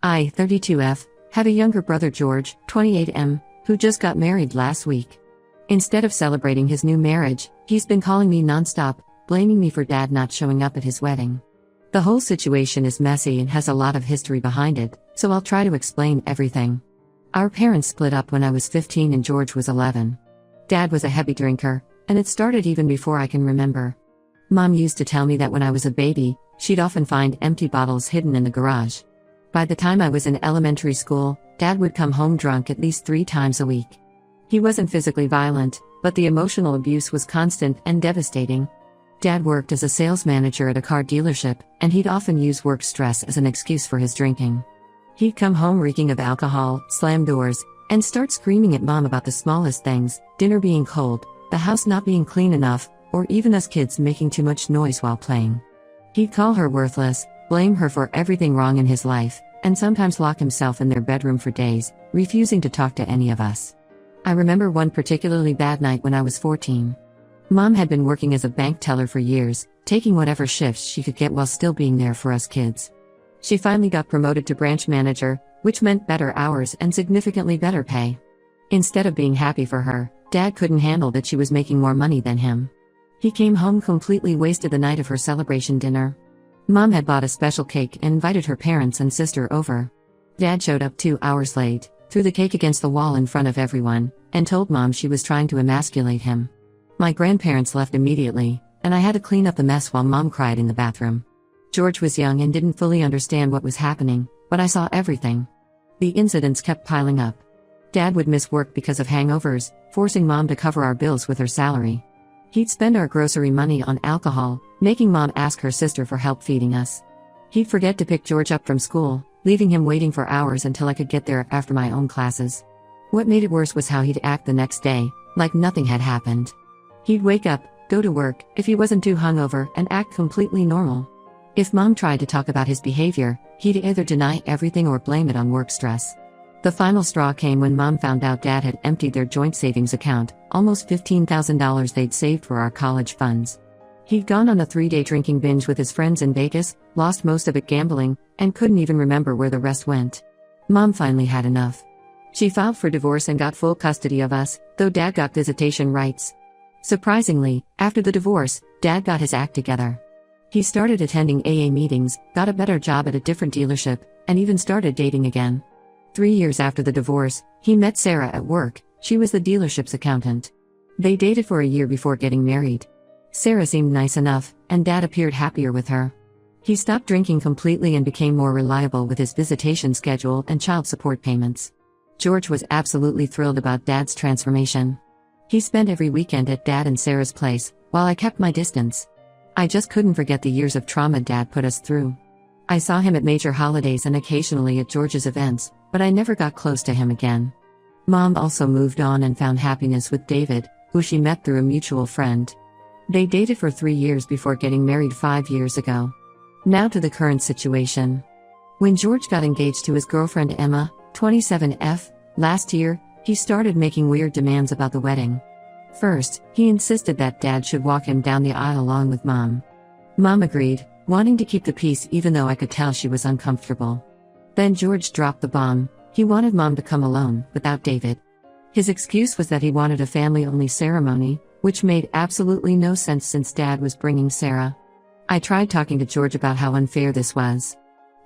I, 32F, have a younger brother George, 28M, who just got married last week. Instead of celebrating his new marriage, he's been calling me nonstop, blaming me for Dad not showing up at his wedding. The whole situation is messy and has a lot of history behind it, so I'll try to explain everything. Our parents split up when I was 15 and George was 11. Dad was a heavy drinker, and it started even before I can remember. Mom used to tell me that when I was a baby, she'd often find empty bottles hidden in the garage. By the time I was in elementary school, Dad would come home drunk at least 3 times a week. He wasn't physically violent, but the emotional abuse was constant and devastating. Dad worked as a sales manager at a car dealership, and he'd often use work stress as an excuse for his drinking. He'd come home reeking of alcohol, slam doors, and start screaming at Mom about the smallest things, dinner being cold, the house not being clean enough, or even us kids making too much noise while playing. He'd call her worthless, blame her for everything wrong in his life, and sometimes lock himself in their bedroom for days, refusing to talk to any of us. I remember one particularly bad night when I was 14. Mom had been working as a bank teller for years, taking whatever shifts she could get while still being there for us kids. She finally got promoted to branch manager, which meant better hours and significantly better pay. Instead of being happy for her, Dad couldn't handle that she was making more money than him. He came home completely wasted the night of her celebration dinner. Mom had bought a special cake and invited her parents and sister over. Dad showed up 2 hours late, threw the cake against the wall in front of everyone, and told Mom she was trying to emasculate him. My grandparents left immediately, and I had to clean up the mess while Mom cried in the bathroom. George was young and didn't fully understand what was happening, but I saw everything. The incidents kept piling up. Dad would miss work because of hangovers, forcing Mom to cover our bills with her salary. He'd spend our grocery money on alcohol, making Mom ask her sister for help feeding us. He'd forget to pick George up from school, leaving him waiting for hours until I could get there after my own classes. What made it worse was how he'd act the next day, like nothing had happened. He'd wake up, go to work, if he wasn't too hungover, and act completely normal. If Mom tried to talk about his behavior, he'd either deny everything or blame it on work stress. The final straw came when Mom found out Dad had emptied their joint savings account, almost $15,000 they'd saved for our college funds. He'd gone on a 3-day drinking binge with his friends in Vegas, lost most of it gambling, and couldn't even remember where the rest went. Mom finally had enough. She filed for divorce and got full custody of us, though Dad got visitation rights. Surprisingly, after the divorce, Dad got his act together. He started attending AA meetings, got a better job at a different dealership, and even started dating again. 3 years after the divorce, he met Sarah at work. She was the dealership's accountant. They dated for a year before getting married. Sarah seemed nice enough, and Dad appeared happier with her. He stopped drinking completely and became more reliable with his visitation schedule and child support payments. George was absolutely thrilled about Dad's transformation. He spent every weekend at Dad and Sarah's place, while I kept my distance. I just couldn't forget the years of trauma Dad put us through. I saw him at major holidays and occasionally at George's events, but I never got close to him again. Mom also moved on and found happiness with David, who she met through a mutual friend. They dated for 3 years before getting married 5 years ago. Now to the current situation. When George got engaged to his girlfriend Emma, 27F, last year, he started making weird demands about the wedding. First, he insisted that Dad should walk him down the aisle along with Mom. Mom agreed, wanting to keep the peace even though I could tell she was uncomfortable. Then George dropped the bomb. He wanted Mom to come alone, without David. His excuse was that he wanted a family-only ceremony, which made absolutely no sense since Dad was bringing Sarah. I tried talking to George about how unfair this was.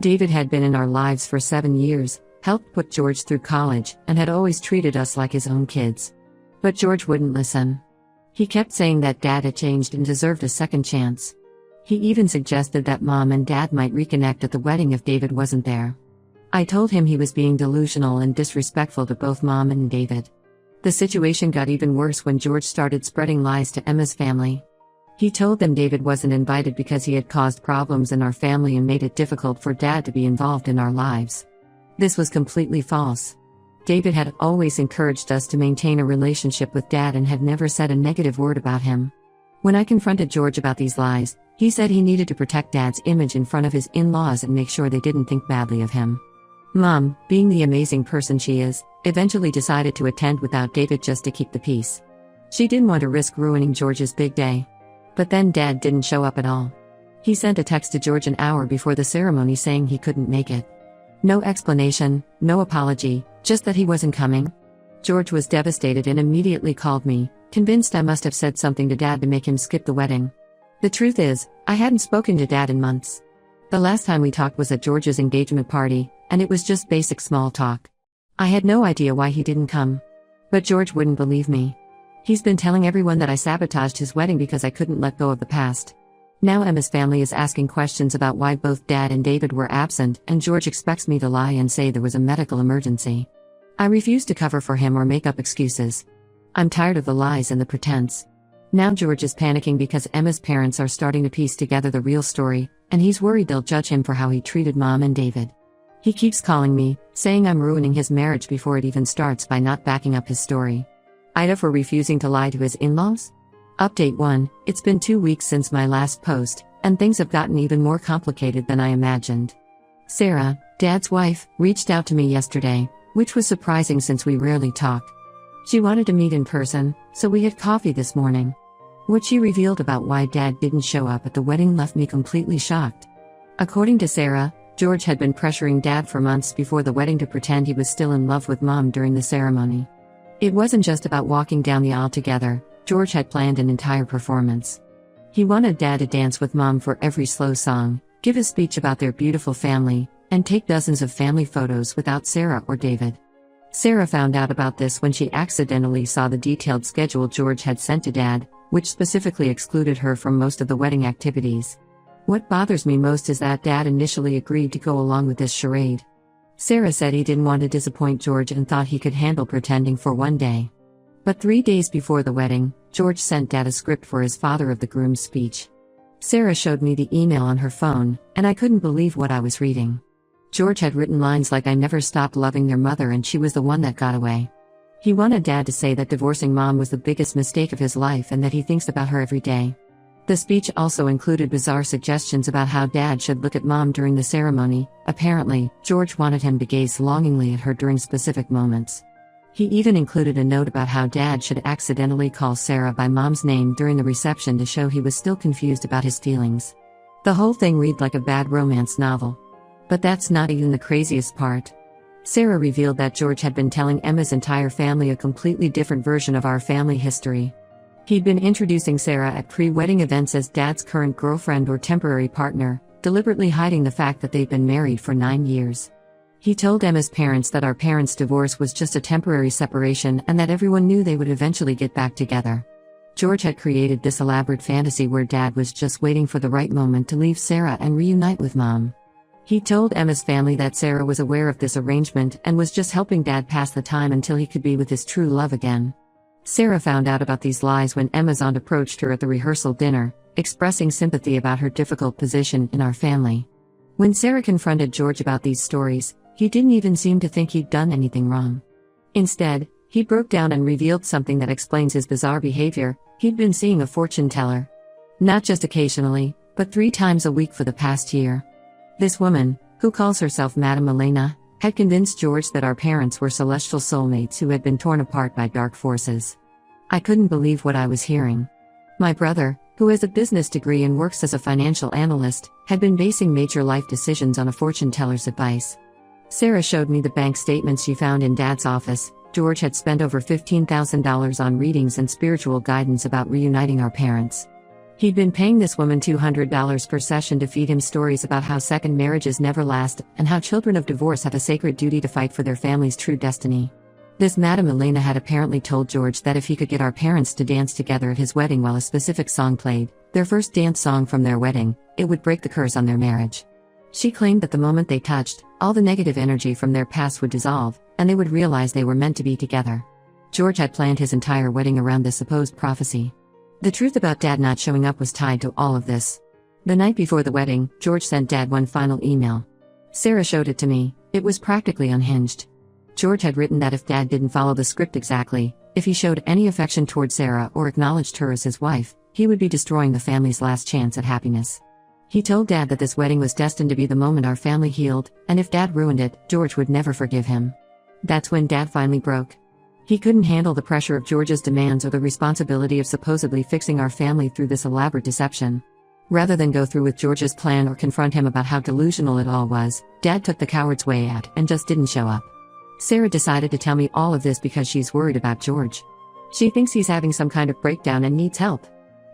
David had been in our lives for 7 years, helped put George through college, and had always treated us like his own kids. But George wouldn't listen. He kept saying that Dad had changed and deserved a second chance. He even suggested that Mom and Dad might reconnect at the wedding if David wasn't there. I told him he was being delusional and disrespectful to both Mom and David. The situation got even worse when George started spreading lies to Emma's family. He told them David wasn't invited because he had caused problems in our family and made it difficult for Dad to be involved in our lives. This was completely false. David had always encouraged us to maintain a relationship with Dad and had never said a negative word about him. When I confronted George about these lies, he said he needed to protect Dad's image in front of his in-laws and make sure they didn't think badly of him. Mom, being the amazing person she is, eventually decided to attend without David just to keep the peace. She didn't want to risk ruining George's big day. But then Dad didn't show up at all. He sent a text to George an hour before the ceremony saying he couldn't make it. No explanation, no apology, just that he wasn't coming. George was devastated and immediately called me, convinced I must have said something to Dad to make him skip the wedding. The truth is, I hadn't spoken to Dad in months. The last time we talked was at George's engagement party, and it was just basic small talk. I had no idea why he didn't come. But George wouldn't believe me. He's been telling everyone that I sabotaged his wedding because I couldn't let go of the past. Now Emma's family is asking questions about why both Dad and David were absent, and George expects me to lie and say there was a medical emergency. I refuse to cover for him or make up excuses. I'm tired of the lies and the pretense. Now George is panicking because Emma's parents are starting to piece together the real story, and he's worried they'll judge him for how he treated Mom and David. He keeps calling me, saying I'm ruining his marriage before it even starts by not backing up his story. Ida for refusing to lie to his in-laws? Update 1, it's been 2 weeks since my last post, and things have gotten even more complicated than I imagined. Sarah, Dad's wife, reached out to me yesterday, which was surprising since we rarely talk. She wanted to meet in person, so we had coffee this morning. What she revealed about why Dad didn't show up at the wedding left me completely shocked. According to Sarah, George had been pressuring Dad for months before the wedding to pretend he was still in love with Mom during the ceremony. It wasn't just about walking down the aisle together. George had planned an entire performance. He wanted Dad to dance with Mom for every slow song, give a speech about their beautiful family, and take dozens of family photos without Sarah or David. Sarah found out about this when she accidentally saw the detailed schedule George had sent to Dad, which specifically excluded her from most of the wedding activities. What bothers me most is that Dad initially agreed to go along with this charade. Sarah said he didn't want to disappoint George and thought he could handle pretending for one day. But 3 days before the wedding, George sent Dad a script for his father of the groom's speech. Sarah showed me the email on her phone, and I couldn't believe what I was reading. George had written lines like I never stopped loving their mother and she was the one that got away. He wanted Dad to say that divorcing Mom was the biggest mistake of his life and that he thinks about her every day. The speech also included bizarre suggestions about how Dad should look at Mom during the ceremony. Apparently, George wanted him to gaze longingly at her during specific moments. He even included a note about how Dad should accidentally call Sarah by Mom's name during the reception to show he was still confused about his feelings. The whole thing read like a bad romance novel. But that's not even the craziest part. Sarah revealed that George had been telling Emma's entire family a completely different version of our family history. He'd been introducing Sarah at pre-wedding events as Dad's current girlfriend or temporary partner, deliberately hiding the fact that they'd been married for 9 years. He told Emma's parents that our parents' divorce was just a temporary separation and that everyone knew they would eventually get back together. George had created this elaborate fantasy where Dad was just waiting for the right moment to leave Sarah and reunite with Mom. He told Emma's family that Sarah was aware of this arrangement and was just helping Dad pass the time until he could be with his true love again. Sarah found out about these lies when Emma's aunt approached her at the rehearsal dinner, expressing sympathy about her difficult position in our family. When Sarah confronted George about these stories, he didn't even seem to think he'd done anything wrong. Instead, he broke down and revealed something that explains his bizarre behavior. He'd been seeing a fortune teller. Not just occasionally, but 3 times a week for the past year. This woman, who calls herself Madame Elena, had convinced George that our parents were celestial soulmates who had been torn apart by dark forces. I couldn't believe what I was hearing. My brother, who has a business degree and works as a financial analyst, had been basing major life decisions on a fortune teller's advice. Sarah showed me the bank statements she found in Dad's office. George had spent over $15,000 on readings and spiritual guidance about reuniting our parents. He'd been paying this woman $200 per session to feed him stories about how second marriages never last and how children of divorce have a sacred duty to fight for their family's true destiny. This Madame Elena had apparently told George that if he could get our parents to dance together at his wedding while a specific song played, their first dance song from their wedding, it would break the curse on their marriage. She claimed that the moment they touched, all the negative energy from their past would dissolve, and they would realize they were meant to be together. George had planned his entire wedding around this supposed prophecy. The truth about Dad not showing up was tied to all of this. The night before the wedding, George sent Dad one final email. Sarah showed it to me. It was practically unhinged. George had written that if Dad didn't follow the script exactly, if he showed any affection toward Sarah or acknowledged her as his wife, he would be destroying the family's last chance at happiness. He told Dad that this wedding was destined to be the moment our family healed, and if Dad ruined it, George would never forgive him. That's when Dad finally broke. He couldn't handle the pressure of George's demands or the responsibility of supposedly fixing our family through this elaborate deception. Rather than go through with George's plan or confront him about how delusional it all was, Dad took the coward's way out and just didn't show up. Sarah decided to tell me all of this because she's worried about George. She thinks he's having some kind of breakdown and needs help.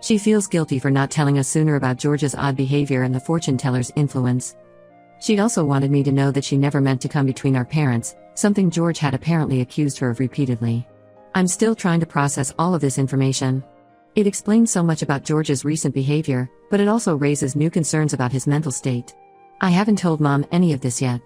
She feels guilty for not telling us sooner about George's odd behavior and the fortune teller's influence. She also wanted me to know that she never meant to come between our parents, something George had apparently accused her of repeatedly. I'm still trying to process all of this information. It explains so much about George's recent behavior, but it also raises new concerns about his mental state. I haven't told Mom any of this yet.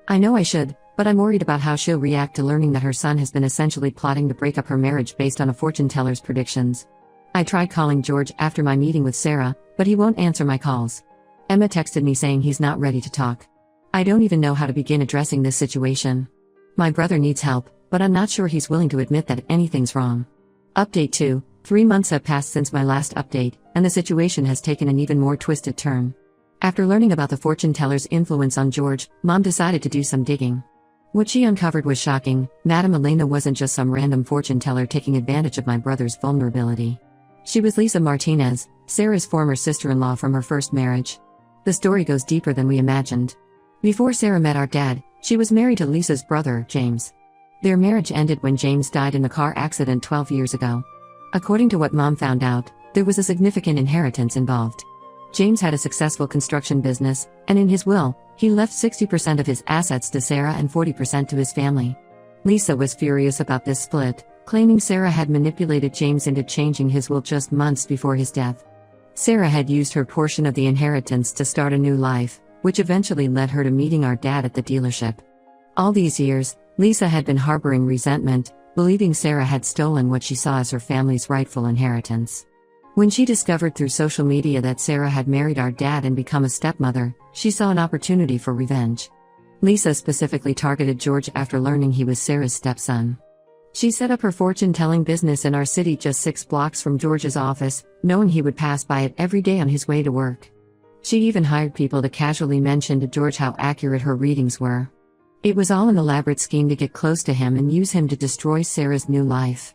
I know I should, but I'm worried about how she'll react to learning that her son has been essentially plotting to break up her marriage based on a fortune teller's predictions. I tried calling George after my meeting with Sarah, but he won't answer my calls. Emma texted me saying he's not ready to talk. I don't even know how to begin addressing this situation. My brother needs help, but I'm not sure he's willing to admit that anything's wrong. Update 2. 3 months have passed since my last update, and the situation has taken an even more twisted turn. After learning about the fortune teller's influence on George, Mom decided to do some digging. What she uncovered was shocking. Madame Elena wasn't just some random fortune teller taking advantage of my brother's vulnerability. She was Lisa Martinez, Sarah's former sister-in-law from her first marriage. The story goes deeper than we imagined. Before Sarah met our dad, she was married to Lisa's brother, James. Their marriage ended when James died in a car accident 12 years ago. According to what Mom found out, there was a significant inheritance involved. James had a successful construction business, and in his will, he left 60% of his assets to Sarah and 40% to his family. Lisa was furious about this split, claiming Sarah had manipulated James into changing his will just months before his death. Sarah had used her portion of the inheritance to start a new life, which eventually led her to meeting our dad at the dealership. All these years, Lisa had been harboring resentment, believing Sarah had stolen what she saw as her family's rightful inheritance. When she discovered through social media that Sarah had married our dad and become a stepmother, she saw an opportunity for revenge. Lisa specifically targeted George after learning he was Sarah's stepson. She set up her fortune-telling business in our city just 6 blocks from George's office, knowing he would pass by it every day on his way to work. She even hired people to casually mention to George how accurate her readings were. It was all an elaborate scheme to get close to him and use him to destroy Sarah's new life.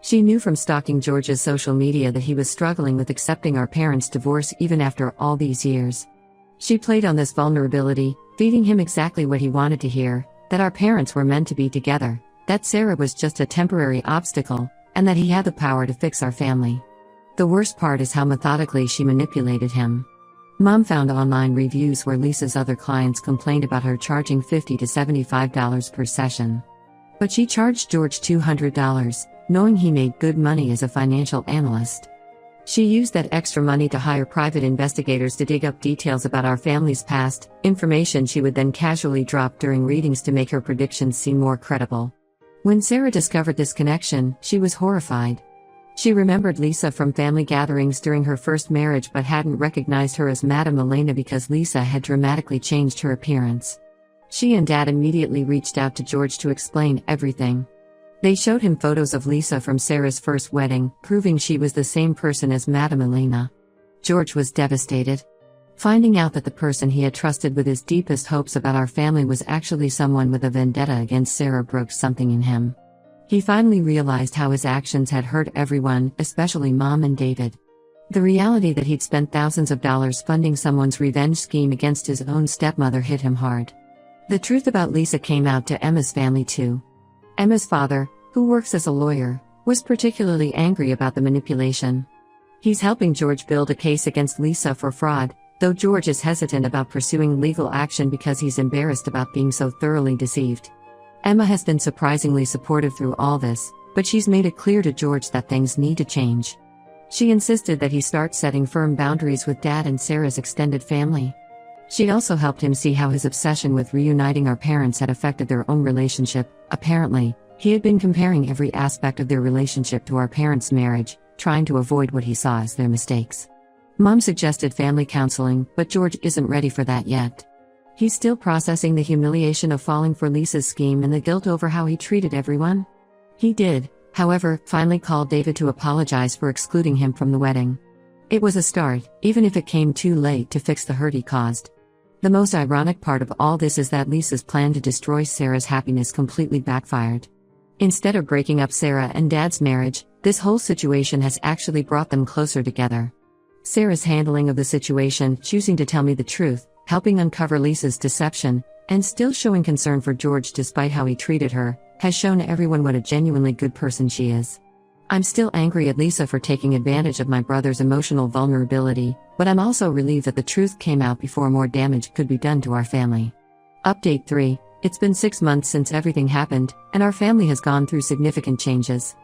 She knew from stalking George's social media that he was struggling with accepting our parents' divorce even after all these years. She played on this vulnerability, feeding him exactly what he wanted to hear, that our parents were meant to be together, that Sarah was just a temporary obstacle, and that he had the power to fix our family. The worst part is how methodically she manipulated him. Mom found online reviews where Lisa's other clients complained about her charging $50 to $75 per session. But she charged George $200, knowing he made good money as a financial analyst. She used that extra money to hire private investigators to dig up details about our family's past, information she would then casually drop during readings to make her predictions seem more credible. When Sarah discovered this connection, she was horrified. She remembered Lisa from family gatherings during her first marriage but hadn't recognized her as Madame Elena because Lisa had dramatically changed her appearance. She and Dad immediately reached out to George to explain everything. They showed him photos of Lisa from Sarah's first wedding, proving she was the same person as Madame Elena. George was devastated. Finding out that the person he had trusted with his deepest hopes about our family was actually someone with a vendetta against Sarah broke something in him. He finally realized how his actions had hurt everyone, especially Mom and David. The reality that he'd spent thousands of dollars funding someone's revenge scheme against his own stepmother hit him hard. The truth about Lisa came out to Emma's family too. Emma's father, who works as a lawyer, was particularly angry about the manipulation. He's helping George build a case against Lisa for fraud, though George is hesitant about pursuing legal action because he's embarrassed about being so thoroughly deceived. Emma has been surprisingly supportive through all this, but she's made it clear to George that things need to change. She insisted that he start setting firm boundaries with Dad and Sarah's extended family. She also helped him see how his obsession with reuniting our parents had affected their own relationship. Apparently, he had been comparing every aspect of their relationship to our parents' marriage, trying to avoid what he saw as their mistakes. Mom suggested family counseling, but George isn't ready for that yet. He's still processing the humiliation of falling for Lisa's scheme and the guilt over how he treated everyone. He did, however, finally call David to apologize for excluding him from the wedding. It was a start, even if it came too late to fix the hurt he caused. The most ironic part of all this is that Lisa's plan to destroy Sarah's happiness completely backfired. Instead of breaking up Sarah and Dad's marriage, this whole situation has actually brought them closer together. Sarah's handling of the situation, choosing to tell me the truth, helping uncover Lisa's deception, and still showing concern for George despite how he treated her, has shown everyone what a genuinely good person she is. I'm still angry at Lisa for taking advantage of my brother's emotional vulnerability, but I'm also relieved that the truth came out before more damage could be done to our family. Update 3. It's been 6 months since everything happened, and our family has gone through significant changes.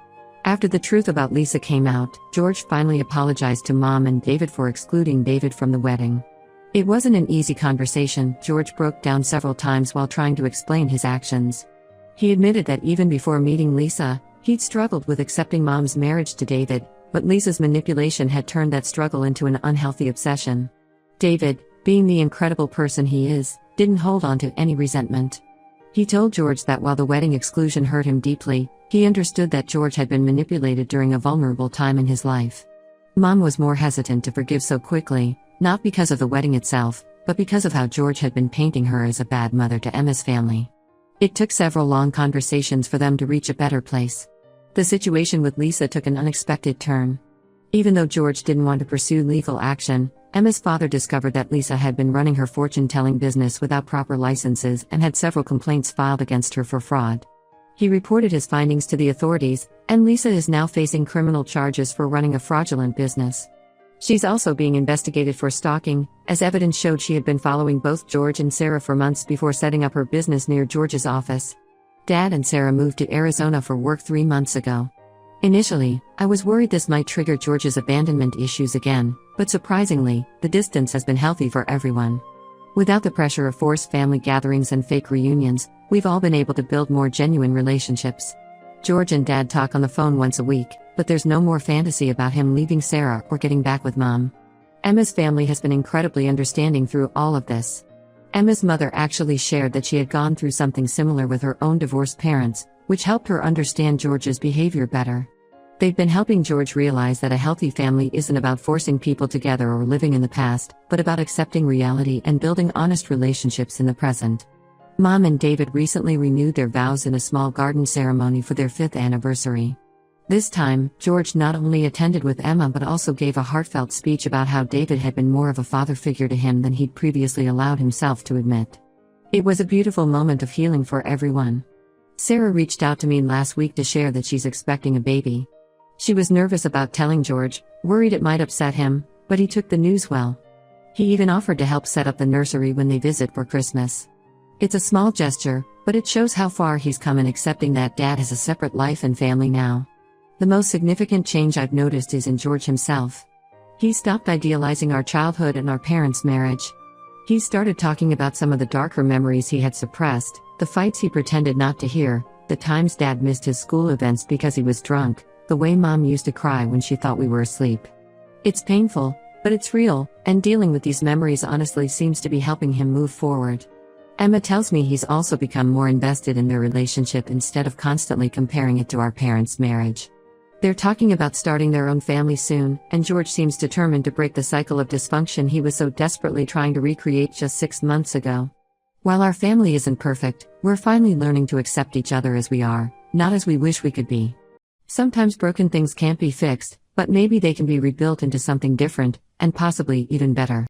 After the truth about Lisa came out, George finally apologized to Mom and David for excluding David from the wedding. It wasn't an easy conversation. George broke down several times while trying to explain his actions. He admitted that even before meeting Lisa, he'd struggled with accepting Mom's marriage to David, but Lisa's manipulation had turned that struggle into an unhealthy obsession. David, being the incredible person he is, didn't hold on to any resentment. He told George that while the wedding exclusion hurt him deeply, he understood that George had been manipulated during a vulnerable time in his life. Mom was more hesitant to forgive so quickly, not because of the wedding itself, but because of how George had been painting her as a bad mother to Emma's family. It took several long conversations for them to reach a better place. The situation with Lisa took an unexpected turn. Even though George didn't want to pursue legal action, Emma's father discovered that Lisa had been running her fortune-telling business without proper licenses and had several complaints filed against her for fraud. He reported his findings to the authorities, and Lisa is now facing criminal charges for running a fraudulent business. She's also being investigated for stalking, as evidence showed she had been following both George and Sarah for months before setting up her business near George's office. Dad and Sarah moved to Arizona for work 3 months ago. Initially, I was worried this might trigger George's abandonment issues again, but surprisingly, the distance has been healthy for everyone. Without the pressure of forced family gatherings and fake reunions, we've all been able to build more genuine relationships. George and Dad talk on the phone once a week, but there's no more fantasy about him leaving Sarah or getting back with Mom. Emma's family has been incredibly understanding through all of this. Emma's mother actually shared that she had gone through something similar with her own divorced parents, which helped her understand George's behavior better. They've been helping George realize that a healthy family isn't about forcing people together or living in the past, but about accepting reality and building honest relationships in the present. Mom and David recently renewed their vows in a small garden ceremony for their 5th anniversary. This time, George not only attended with Emma but also gave a heartfelt speech about how David had been more of a father figure to him than he'd previously allowed himself to admit. It was a beautiful moment of healing for everyone. Sarah reached out to me last week to share that she's expecting a baby. She was nervous about telling George, worried it might upset him, but he took the news well. He even offered to help set up the nursery when they visit for Christmas. It's a small gesture, but it shows how far he's come in accepting that Dad has a separate life and family now. The most significant change I've noticed is in George himself. He stopped idealizing our childhood and our parents' marriage. He started talking about some of the darker memories he had suppressed, the fights he pretended not to hear, the times Dad missed his school events because he was drunk, the way Mom used to cry when she thought we were asleep. It's painful, but it's real, and dealing with these memories honestly seems to be helping him move forward. Emma tells me he's also become more invested in their relationship instead of constantly comparing it to our parents' marriage. They're talking about starting their own family soon, and George seems determined to break the cycle of dysfunction he was so desperately trying to recreate just 6 months ago. While our family isn't perfect, we're finally learning to accept each other as we are, not as we wish we could be. Sometimes broken things can't be fixed, but maybe they can be rebuilt into something different, and possibly even better.